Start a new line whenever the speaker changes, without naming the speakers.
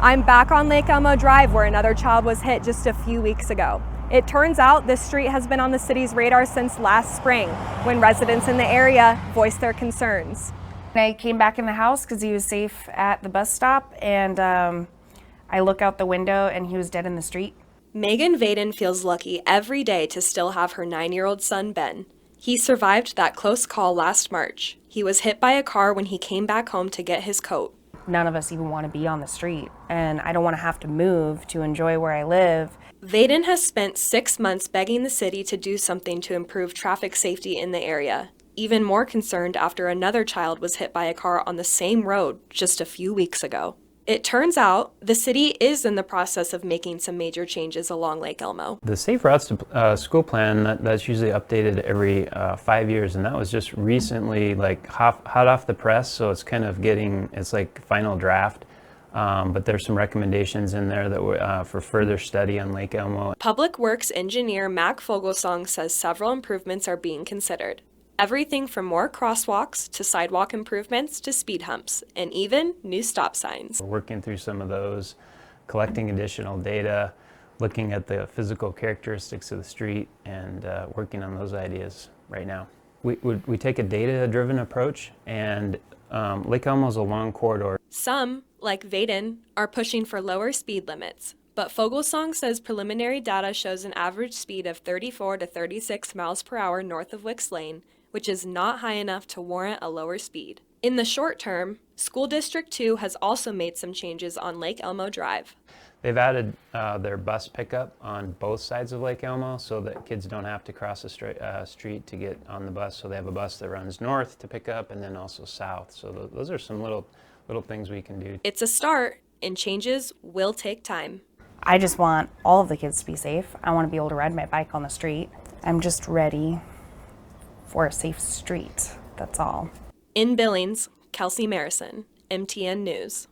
I'm back on Lake Elmo Drive where another child was hit just a few weeks ago. It turns out this street has been on the city's radar since last spring, when residents in the area voiced their concerns.
I came back in the house because he was safe at the bus stop, and I look out the window and he was dead in the street.
Megan Vaden feels lucky every day to still have her 9-year-old son, Ben. He survived that close call last March. He was hit by a car when he came back home to get his coat.
None of us even want to be on the street, and I don't want to have to move to enjoy where I live.
Vaden has spent 6 months begging the city to do something to improve traffic safety in the area. Even more concerned after another child was hit by a car on the same road just a few weeks ago. It turns out the city is in the process of making some major changes along Lake Elmo.
The Safe Routes to School plan, that's usually updated every 5 years, and that was just recently like hot off the press, so it's kind of it's like final draft. But there's some recommendations in there that were for further study on Lake Elmo.
Public Works engineer Mac Fogelsong says several improvements are being considered. Everything from more crosswalks to sidewalk improvements to speed humps and even new stop signs.
We're working through some of those, collecting additional data, looking at the physical characteristics of the street, and working on those ideas right now. We take a data-driven approach, and Lake Elmo is a long corridor.
Some, like Vaden, are pushing for lower speed limits. But Fogelsong says preliminary data shows an average speed of 34 to 36 miles per hour north of Wicks Lane, which is not high enough to warrant a lower speed. In the short term, School District 2 has also made some changes on Lake Elmo Drive.
They've added their bus pickup on both sides of Lake Elmo so that kids don't have to cross a street to get on the bus. So they have a bus that runs north to pick up and then also south. So those are some little things we can do.
It's a start, and changes will take time.
I just want all of the kids to be safe. I want to be able to ride my bike on the street. I'm just ready for a safe street, that's all.
In Billings, Kelsey Marison, MTN News.